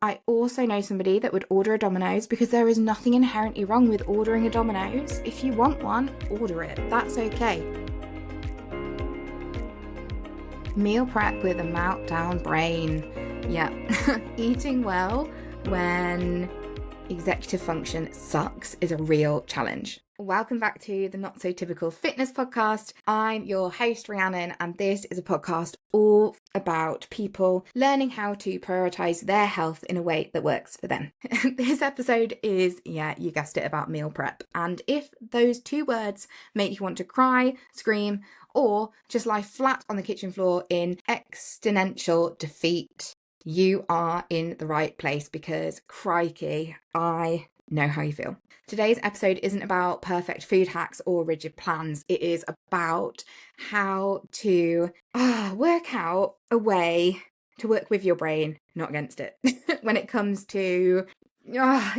I also know somebody that would order a Domino's because there is nothing inherently wrong with ordering a Domino's. If you want one, order it. That's okay. Meal prep with a meltdown brain. Yeah, eating well when executive function sucks is a real challenge. Welcome back to the Not So Typical Fitness podcast. I'm your host, Rhiannon, and this is a podcast all about people learning how to prioritise their health in a way that works for them. This episode is, yeah, you guessed it, about meal prep. And if those two words make you want to cry, scream, or just lie flat on the kitchen floor in existential defeat, you are in the right place, because crikey, I know how you feel. Today's episode isn't about perfect food hacks or rigid plans. It is about how to work out a way to work with your brain, not against it, when it comes to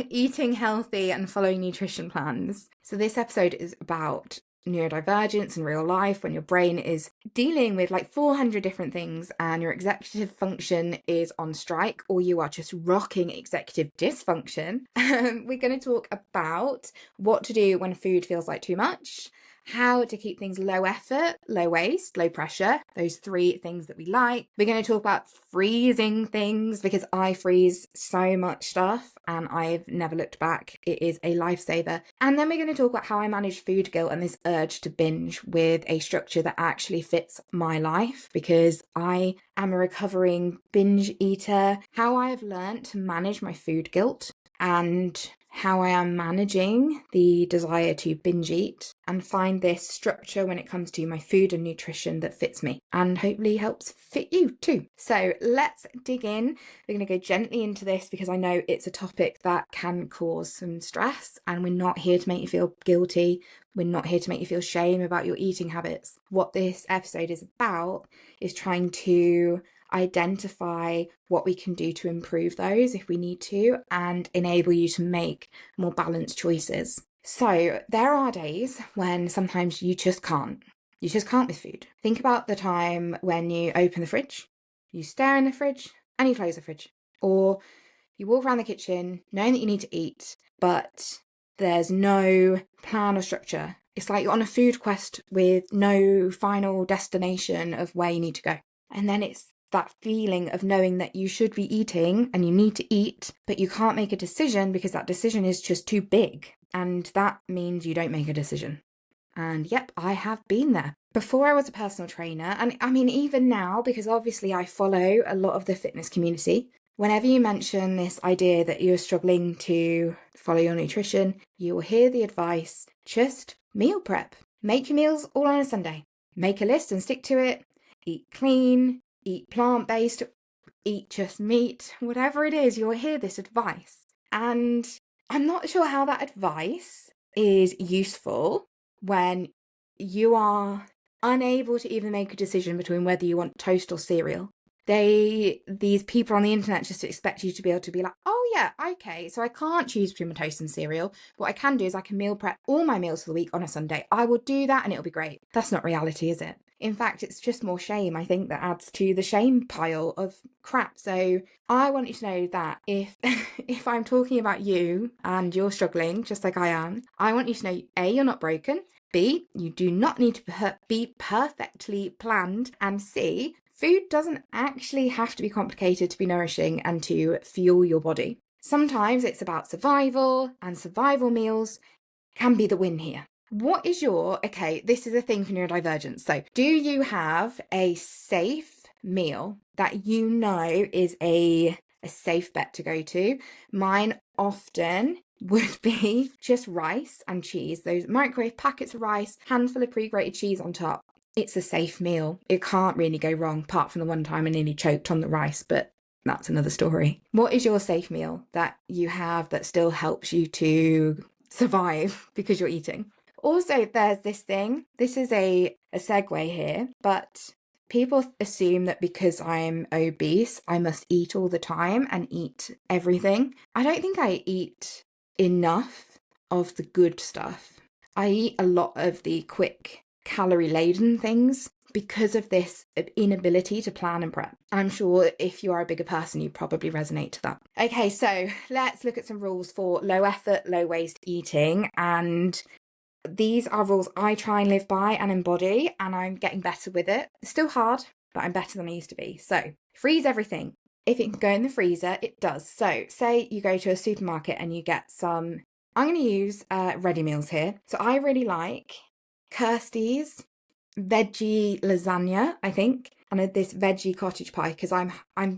eating healthy and following nutrition plans. So this episode is about neurodivergence in real life, when your brain is dealing with like 400 different things and your executive function is on strike, or you are just rocking executive dysfunction. We're going to talk about what to do when food feels like too much, how to keep things low effort, low waste, low pressure, those three things that we like. We're going to talk about freezing things, because I freeze so much stuff and I've never looked back. It is a lifesaver. And then we're going to talk about how I manage food guilt and this urge to binge with a structure that actually fits my life, because I am a recovering binge eater, how I have learned to manage my food guilt, and how I am managing the desire to binge eat and find this structure when it comes to my food and nutrition that fits me and hopefully helps fit you too. So let's dig in. We're going to go gently into this because I know it's a topic that can cause some stress, and we're not here to make you feel guilty. We're not here to make you feel shame about your eating habits. What this episode is about is trying to identify what we can do to improve those if we need to, and enable you to make more balanced choices. So there are days when sometimes you just can't with food. Think about the time when you open the fridge, you stare in the fridge and you close the fridge, or you walk around the kitchen knowing that you need to eat, but there's no plan or structure. It's like you're on a food quest with no final destination of where you need to go. And then it's that feeling of knowing that you should be eating and you need to eat, but you can't make a decision because that decision is just too big. And that means you don't make a decision. And yep, I have been there. Before I was a personal trainer, and I mean even now, because obviously I follow a lot of the fitness community, whenever you mention this idea that you're struggling to follow your nutrition, you will hear the advice, just meal prep. Make your meals all on a Sunday. Make a list and stick to it. Eat clean. Eat plant-based, eat just meat, whatever it is, you'll hear this advice. And I'm not sure how that advice is useful when you are unable to even make a decision between whether you want toast or cereal. These people on the internet just expect you to be able to be like, oh yeah, okay, so I can't choose between my toast and cereal. What I can do is I can meal prep all my meals for the week on a Sunday. I will do that and it'll be great. That's not reality, is it? In fact, it's just more shame, I think, that adds to the shame pile of crap. So I want you to know that if I'm talking about you and you're struggling, just like I am, I want you to know, A, you're not broken. B, you do not need to be perfectly planned. And C, food doesn't actually have to be complicated to be nourishing and to fuel your body. Sometimes it's about survival, and survival meals can be the win here. What is this is a thing for neurodivergence. So do you have a safe meal that you know is a safe bet to go to? Mine often would be just rice and cheese, those microwave packets of rice, handful of pre-grated cheese on top. It's a safe meal. It can't really go wrong, apart from the one time I nearly choked on the rice, but that's another story. What is your safe meal that you have that still helps you to survive because you're eating? Also, there's this thing, this is a segue here, but people assume that because I'm obese, I must eat all the time and eat everything. I don't think I eat enough of the good stuff. I eat a lot of the quick calorie-laden things, because of this inability to plan and prep. I'm sure if you are a bigger person, you probably resonate to that. Okay, so let's look at some rules for low effort, low waste eating. And these are rules I try and live by and embody, and I'm getting better with it. It's still hard, but I'm better than I used to be. So freeze everything. If it can go in the freezer, it does. So say you go to a supermarket and you get some, I'm going to use ready meals here. So I really like Kirsty's veggie lasagna, I think, and this veggie cottage pie, because I'm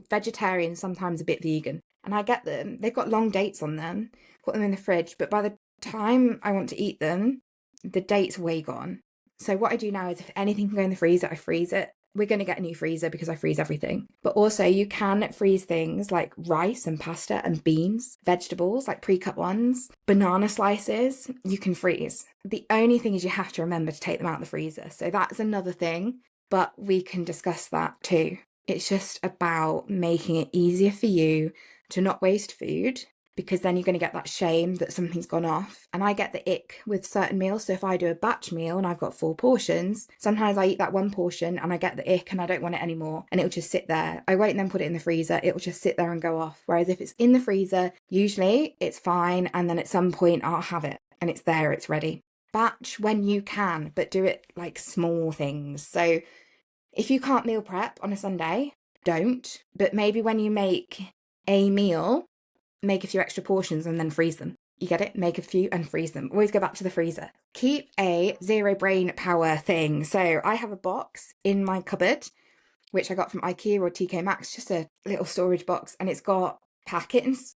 vegetarian, sometimes a bit vegan. And I get them. They've got long dates on them. Put them in the fridge, but by the time I want to eat them, the date's way gone. So what I do now is if anything can go in the freezer, I freeze it. We're going to get a new freezer because I freeze everything. But also you can freeze things like rice and pasta and beans, vegetables, like pre-cut ones, banana slices, you can freeze. The only thing is you have to remember to take them out of the freezer. So that's another thing, but we can discuss that too. It's just about making it easier for you to not waste food, because then you're going to get that shame that something's gone off. And I get the ick with certain meals. So if I do a batch meal and I've got 4 portions, sometimes I eat that one portion and I get the ick and I don't want it anymore. And it'll just sit there. I won't then put it in the freezer. It will just sit there and go off. Whereas if it's in the freezer, usually it's fine. And then at some point I'll have it and it's there, it's ready. Batch when you can, but do it like small things. So if you can't meal prep on a Sunday, don't. But maybe when you make a meal, make a few extra portions and then freeze them. You get it? Make a few and freeze them. Always go back to the freezer. Keep a zero brain power thing. So I have a box in my cupboard, which I got from IKEA or TK Maxx, just a little storage box, and it's got packets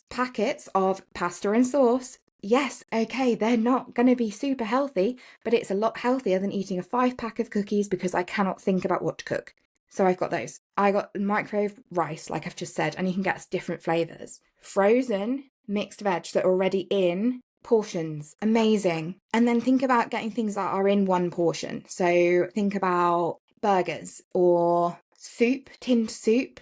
of pasta and sauce. Yes, okay, they're not going to be super healthy, but it's a lot healthier than eating a 5-pack of cookies because I cannot think about what to cook. So I've got those. I got microwave rice, like I've just said, and you can get different flavours. Frozen mixed veg that are already in portions. Amazing. And then think about getting things that are in one portion. So think about burgers or soup, tinned soup.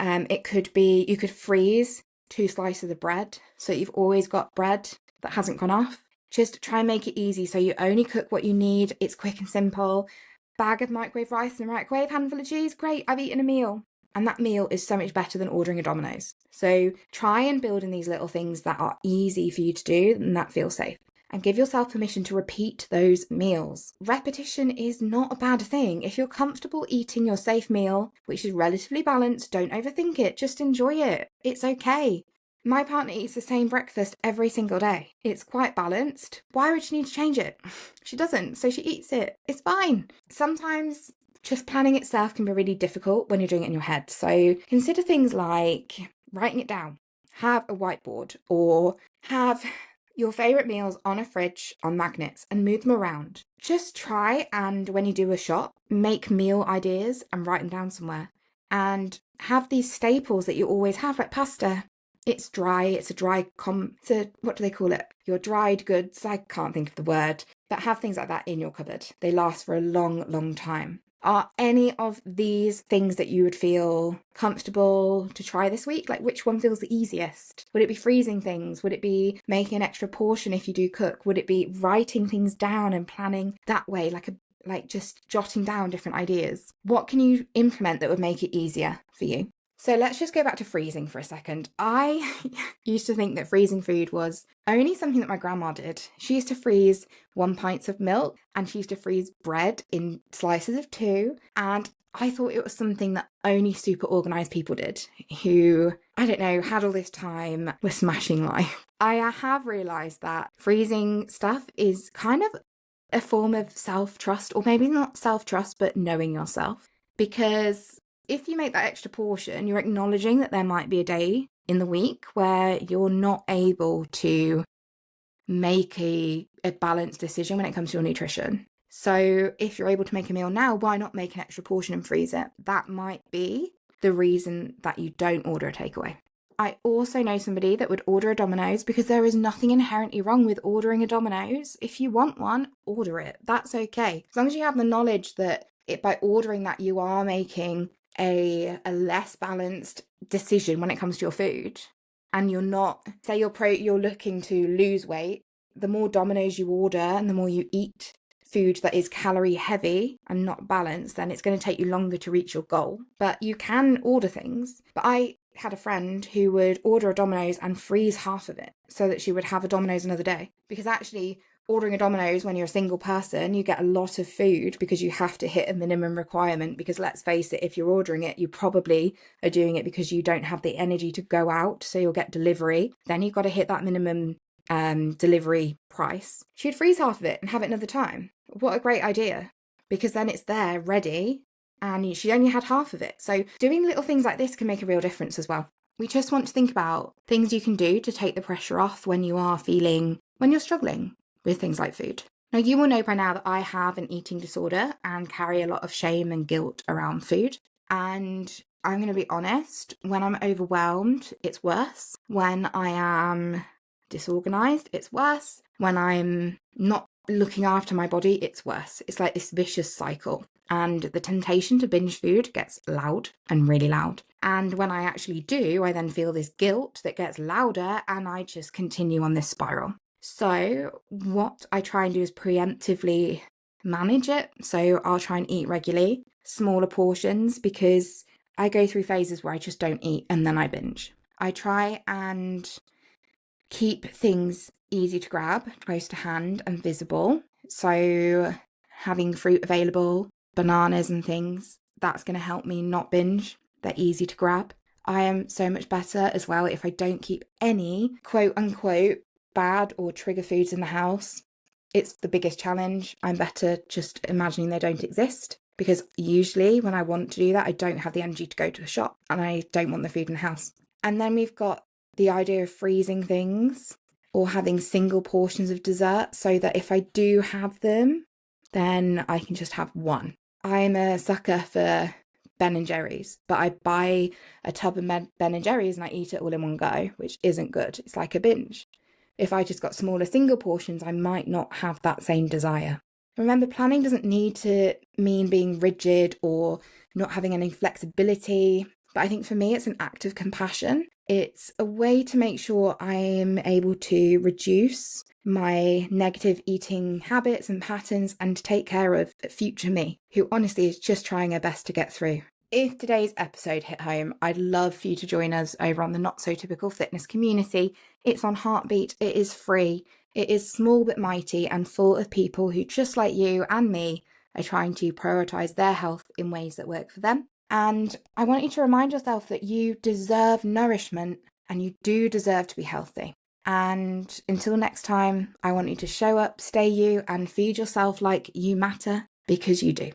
It could be, you could freeze 2 slices of bread, so you've always got bread that hasn't gone off. Just try and make it easy so you only cook what you need. It's quick and simple. Bag of microwave rice in the microwave, handful of cheese, great, I've eaten a meal. And that meal is so much better than ordering a Domino's. So try and build in these little things that are easy for you to do and that feel safe. And give yourself permission to repeat those meals. Repetition is not a bad thing. If you're comfortable eating your safe meal, which is relatively balanced, don't overthink it, just enjoy it. It's okay. My partner eats the same breakfast every single day. It's quite balanced. Why would she need to change it? She doesn't, so she eats it. It's fine. Sometimes just planning itself can be really difficult when you're doing it in your head. So consider things like writing it down, have a whiteboard, or have your favourite meals on a fridge on magnets and move them around. Just try and when you do a shop, make meal ideas and write them down somewhere. And have these staples that you always have, like pasta. It's dry, what do they call it? Your dried goods, I can't think of the word, but have things like that in your cupboard. They last for a long, long time. Are any of these things that you would feel comfortable to try this week? Like which one feels the easiest? Would it be freezing things? Would it be making an extra portion if you do cook? Would it be writing things down and planning that way, like just jotting down different ideas? What can you implement that would make it easier for you? So let's just go back to freezing for a second. I used to think that freezing food was only something that my grandma did. She used to freeze 1 pint of milk and she used to freeze bread in slices of 2. And I thought it was something that only super organised people did who, I don't know, had all this time, were smashing life. I have realised that freezing stuff is kind of a form of self-trust, or maybe not self-trust, but knowing yourself. Because if you make that extra portion, you're acknowledging that there might be a day in the week where you're not able to make a balanced decision when it comes to your nutrition. So if you're able to make a meal now, why not make an extra portion and freeze it? That might be the reason that you don't order a takeaway. I also know somebody that would order a Domino's because there is nothing inherently wrong with ordering a Domino's. If you want one, order it. That's okay. As long as you have the knowledge that by ordering that you are making a less balanced decision when it comes to your food, and you're not, say you're looking to lose weight, the more Domino's you order and the more you eat food that is calorie heavy and not balanced, then it's going to take you longer to reach your goal. But you can order things. But I had a friend who would order a Domino's and freeze half of it so that she would have a Domino's another day. Because actually, ordering a Domino's when you're a single person, you get a lot of food because you have to hit a minimum requirement. Because let's face it, if you're ordering it, you probably are doing it because you don't have the energy to go out, so you'll get delivery. Then you've got to hit that minimum delivery price. She'd freeze half of it and have it another time. What a great idea, because then it's there ready and she only had half of it. So doing little things like this can make a real difference as well. We just want to think about things you can do to take the pressure off when you're struggling with things like food. Now, you will know by now that I have an eating disorder and carry a lot of shame and guilt around food. And I'm going to be honest, when I'm overwhelmed, it's worse. When I am disorganized, it's worse. When I'm not looking after my body, it's worse. It's like this vicious cycle. And the temptation to binge food gets loud and really loud. And when I actually do, I then feel this guilt that gets louder and I just continue on this spiral. So what I try and do is preemptively manage it. So I'll try and eat regularly, smaller portions, because I go through phases where I just don't eat and then I binge. I try and keep things easy to grab, close to hand and visible. So having fruit available, bananas and things, that's going to help me not binge. They're easy to grab. I am so much better as well if I don't keep any quote unquote bad or trigger foods in the house. It's the biggest challenge. I'm better just imagining they don't exist, because usually when I want to do that, I don't have the energy to go to the shop and I don't want the food in the house. And then we've got the idea of freezing things or having single portions of dessert so that if I do have them, then I can just have one. I'm a sucker for Ben & Jerry's, but I buy a tub of Ben & Jerry's and I eat it all in one go, which isn't good. It's like a binge. If I just got smaller single portions, I might not have that same desire. Remember, planning doesn't need to mean being rigid or not having any flexibility. But I think for me, it's an act of compassion. It's a way to make sure I'm able to reduce my negative eating habits and patterns and to take care of future me, who honestly is just trying her best to get through. If today's episode hit home, I'd love for you to join us over on the Not So Typical Fitness community. It's on Heartbeat, it is free, it is small but mighty and full of people who, just like you and me, are trying to prioritise their health in ways that work for them. And I want you to remind yourself that you deserve nourishment and you do deserve to be healthy. And until next time, I want you to show up, stay you, and feed yourself like you matter, because you do.